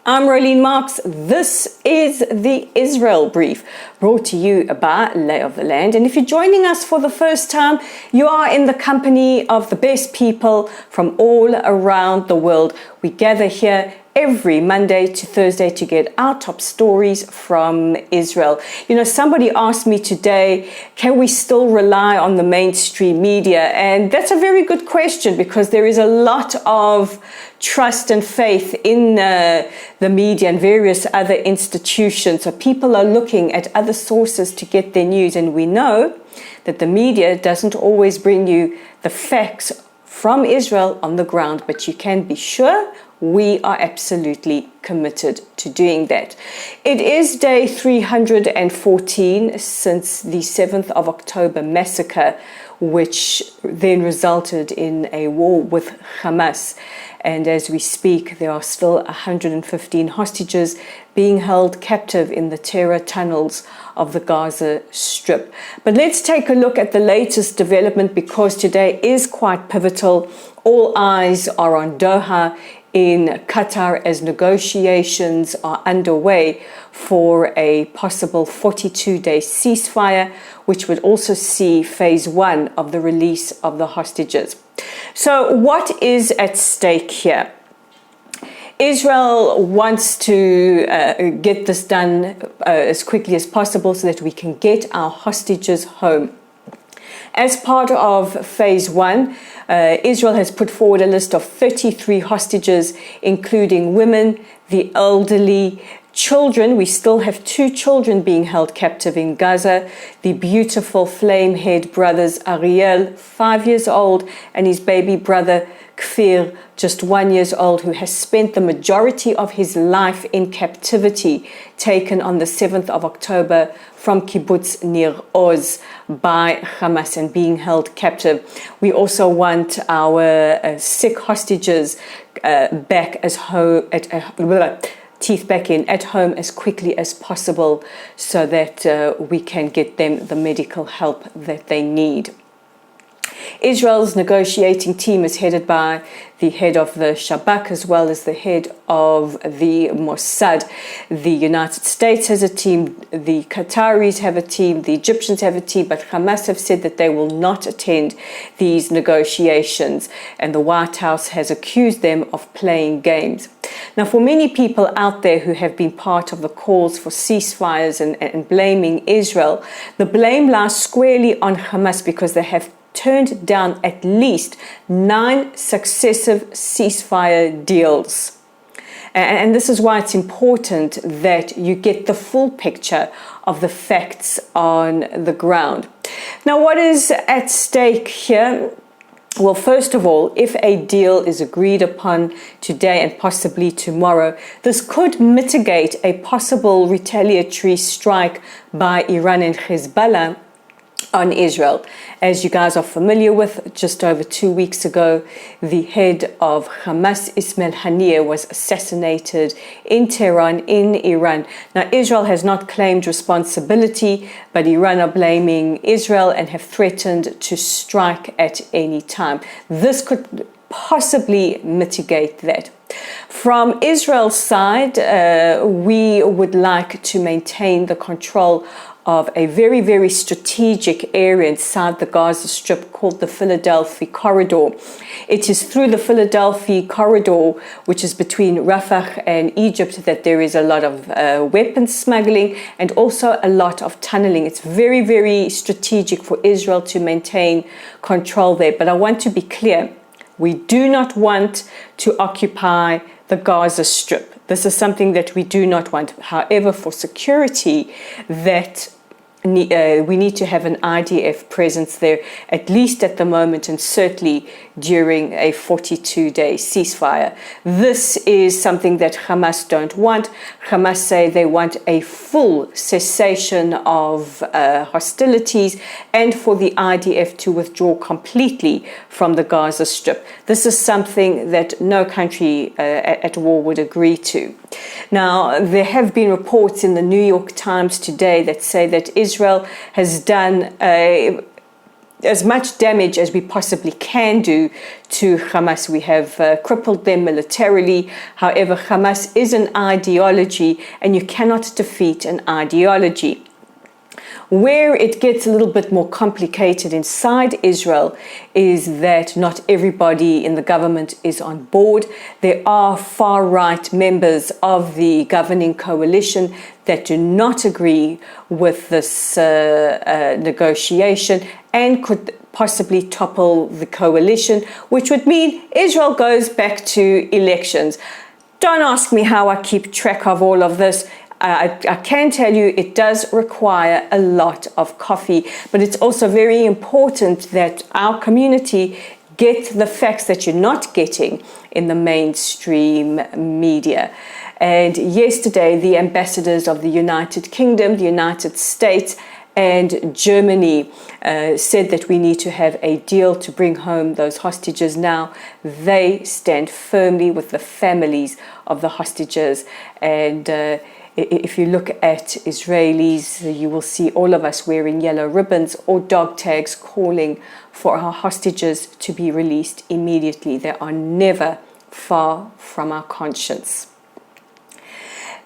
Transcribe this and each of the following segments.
I'm Rolene Marks. This is the Israel Brief, brought to you by Lay of the Land. And if you're joining us for the first time, you are in the company of the best people from all around the world. We gather here every Monday to Thursday to get our top stories from Israel. You know, somebody asked me today, can we still rely on the mainstream media? And that's a very good question, because there is a lot of trust and faith in the media and various other institutions. So people are looking at other sources to get their news. And we know that the media doesn't always bring you the facts from Israel on the ground, but you can be sure we are absolutely committed to doing that. It is day 314 since the 7th of October massacre, which then resulted in a war with Hamas. And as we speak, there are still 115 hostages being held captive in the terror tunnels of the Gaza Strip. But let's take a look at the latest development, because today is quite pivotal. All eyes are on Doha in Qatar as negotiations are underway for a possible 42-day ceasefire, which would also see phase one of the release of the hostages. So what is at stake here? Israel wants to get this done as quickly as possible so that we can get our hostages home. As part of phase one, Israel has put forward a list of 33 hostages, including women, the elderly, children. We still have 2 children being held captive in Gaza. The beautiful flame-haired brothers Ariel, 5 years old, and his baby brother Kfir, just 1 year old, who has spent the majority of his life in captivity, taken on the 7th of October from Kibbutz Nir Oz by Hamas and being held captive. We also want our sick hostages back as home teeth back in at home as quickly as possible, so that we can get them the medical help that they need. Israel's negotiating team is headed by the head of the Shabak as well as the head of the Mossad. The United States has a team, the Qataris have a team, the Egyptians have a team, but Hamas have said that they will not attend these negotiations, and the White House has accused them of playing games. Now, for many people out there who have been part of the calls for ceasefires and blaming Israel, the blame lies squarely on Hamas, because they have turned down at least 9 successive ceasefire deals. And this is why it's important that you get the full picture of the facts on the ground. Now, what is at stake here? Well, first of all, if a deal is agreed upon today and possibly tomorrow, this could mitigate a possible retaliatory strike by Iran and Hezbollah on Israel. As you guys are familiar with, just over 2 weeks ago, the head of Hamas, Ismail Haniyeh, was assassinated in Tehran, in Iran. Now, Israel has not claimed responsibility, but Iran are blaming Israel and have threatened to strike at any time. This could possibly mitigate that. From Israel's side, we would like to maintain the control of a very, very strategic area inside the Gaza Strip called the Philadelphia Corridor. It is through the Philadelphia Corridor, which is between Rafah and Egypt, that there is a lot of weapons smuggling and also a lot of tunneling. It's very, very strategic for Israel to maintain control there. But I want to be clear, we do not want to occupy the Gaza Strip. This is something that we do not want. However, for security, that we need to have an IDF presence there, at least at the moment, and certainly during a 42-day ceasefire. This is something that Hamas don't want. Hamas say they want a full cessation of hostilities and for the IDF to withdraw completely from the Gaza Strip. This is something that no country at war would agree to. Now, there have been reports in the New York Times today that say that Israel has done a as much damage as we possibly can do to Hamas. We have crippled them militarily. However, Hamas is an ideology, and you cannot defeat an ideology. Where it gets a little bit more complicated inside Israel is that not everybody in the government is on board. There are far-right members of the governing coalition that do not agree with this negotiation and could possibly topple the coalition, which would mean Israel goes back to elections. Don't ask me how I keep track of all of this. I can tell you it does require a lot of coffee, but it's also very important that our community get the facts that you're not getting in the mainstream media. And yesterday, the ambassadors of the United Kingdom, the United States, and Germany said that we need to have a deal to bring home those hostages now. They stand firmly with the families of the hostages, and if you look at Israelis, you will see all of us wearing yellow ribbons or dog tags calling for our hostages to be released immediately. They are never far from our conscience.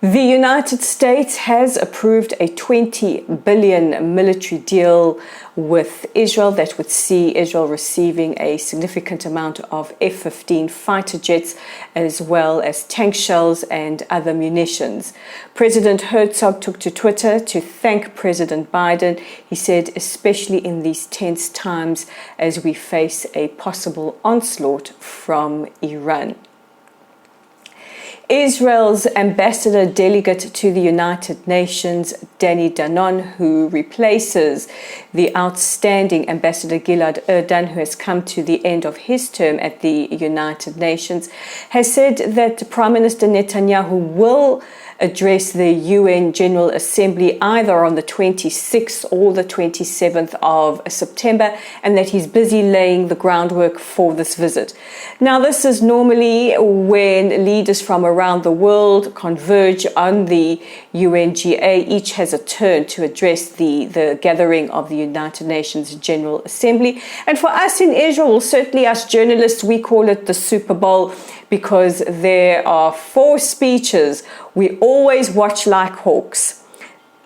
The United States has approved a $20 billion military deal with Israel that would see Israel receiving a significant amount of F-15 fighter jets, as well as tank shells and other munitions. President Herzog took to Twitter to thank President Biden. He said, especially in these tense times as we face a possible onslaught from Iran. Israel's ambassador delegate to the United Nations, Danny Danon, who replaces the outstanding Ambassador Gilad Erdan, who has come to the end of his term at the United Nations, has said that Prime Minister Netanyahu will address the UN General Assembly either on the 26th or the 27th of September, and that he's busy laying the groundwork for this visit. Now, this is normally when leaders from around the world converge on the UNGA. Each has a turn to address the gathering of the United Nations General Assembly. And for us in Israel, certainly us journalists, we call it the Super Bowl, because there are 4 speeches we always watch like hawks.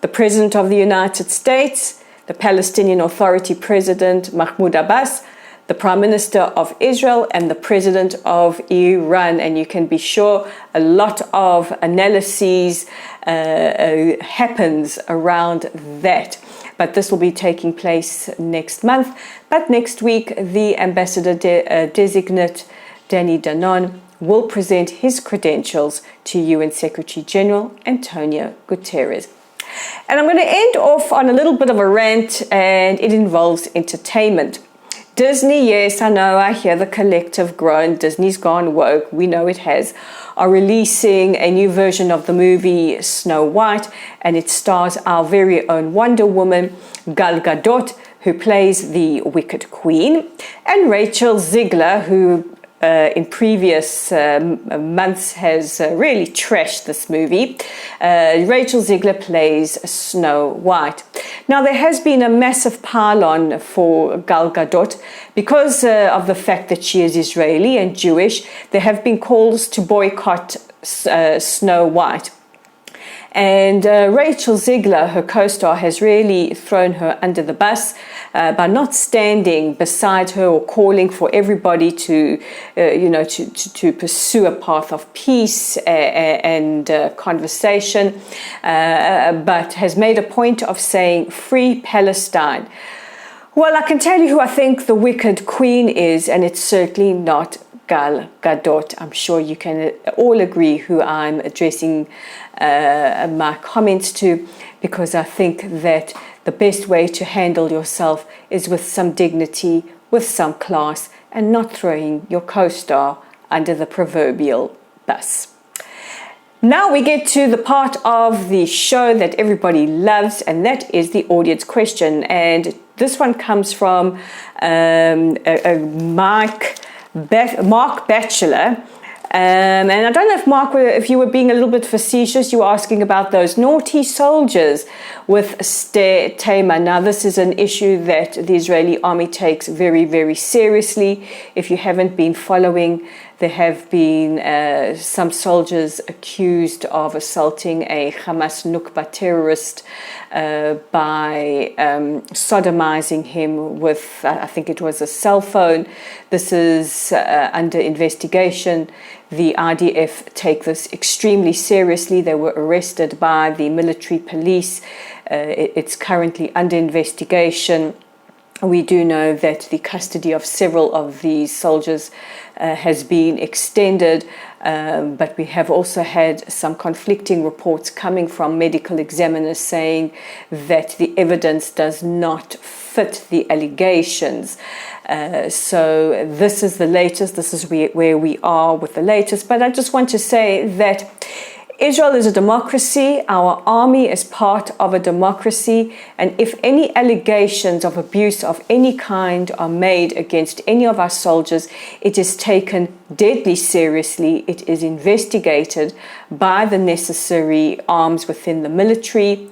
The President of the United States, the Palestinian Authority President Mahmoud Abbas, the Prime Minister of Israel, and the President of Iran. And you can be sure a lot of analyses happens around that. But this will be taking place next month. But next week, the Ambassador designate Danny Danon will present his credentials to UN Secretary General Antonio Guterres. And I'm going to end off on a little bit of a rant, and it involves entertainment. Disney, yes, I know, I hear the collective groan. Disney's gone woke, we know it has, are releasing a new version of the movie Snow White, and it stars our very own Wonder Woman, Gal Gadot, who plays the Wicked Queen, and Rachel Ziegler, who in previous months has really trashed this movie. Rachel Ziegler plays Snow White. Now, there has been a massive pile-on for Gal Gadot because of the fact that she is Israeli and Jewish. There have been calls to boycott Snow White. And Rachel Ziegler, her co-star, has really thrown her under the bus by not standing beside her or calling for everybody to pursue a path of peace and conversation, but has made a point of saying, "Free Palestine." Well, I can tell you who I think the Wicked Queen is, and it's certainly not Gal Gadot. I'm sure you can all agree who I'm addressing my comments to, because I think that the best way to handle yourself is with some dignity, with some class, and not throwing your co-star under the proverbial bus. Now we get to the part of the show that everybody loves, and that is the audience question. And this one comes from Mark Batchelor, And I don't know if Mark, if you were being a little bit facetious, you were asking about those naughty soldiers with Sder Tema. Now, this is an issue that the Israeli army takes very, very seriously. If you haven't been following, there have been some soldiers accused of assaulting a Hamas Nukba terrorist by sodomizing him with, I think it was a cell phone. This is under investigation. The IDF take this extremely seriously. They were arrested by the military police. It's currently under investigation. We do know that the custody of several of these soldiers has been extended, but we have also had some conflicting reports coming from medical examiners saying that the evidence does not fit the allegations. So this is the latest. This is where we are with the latest. But I just want to say that Israel is a democracy. Our army is part of a democracy. And if any allegations of abuse of any kind are made against any of our soldiers, it is taken deadly seriously. It is investigated by the necessary arms within the military.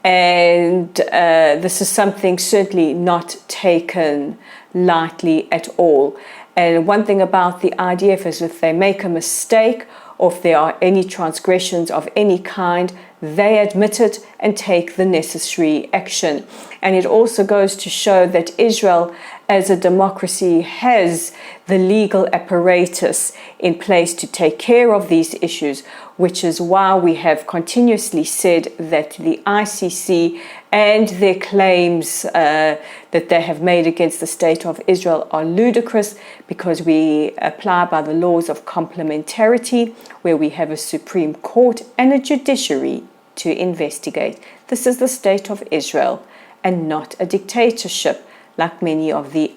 And this is something certainly not taken lightly at all. And one thing about the IDF is if they make a mistake, or if there are any transgressions of any kind, they admit it and take the necessary action. And it also goes to show that Israel, as a democracy, has the legal apparatus in place to take care of these issues, which is why we have continuously said that the ICC and their claims that they have made against the state of Israel are ludicrous, because we apply by the laws of complementarity, where we have a Supreme Court and a judiciary to investigate. This is the state of Israel and not a dictatorship like many of the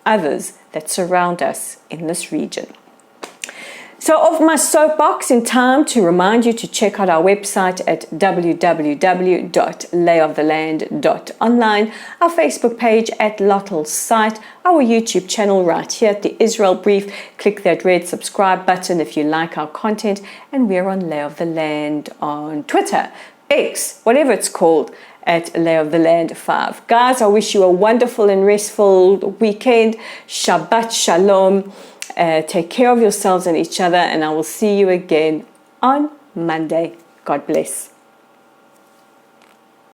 others that surround us in this region. So off my soapbox, in time to remind you to check out our website at www.layoftheland.online, our Facebook page at Lottel's site, our YouTube channel right here at the Israel Brief. Click that red subscribe button if you like our content, and we're on Lay of the Land on Twitter, X, whatever it's called, at Lay of the Land 5. Guys, I wish you a wonderful and restful weekend. Shabbat Shalom. Take care of yourselves and each other, and I will see you again on Monday. God bless.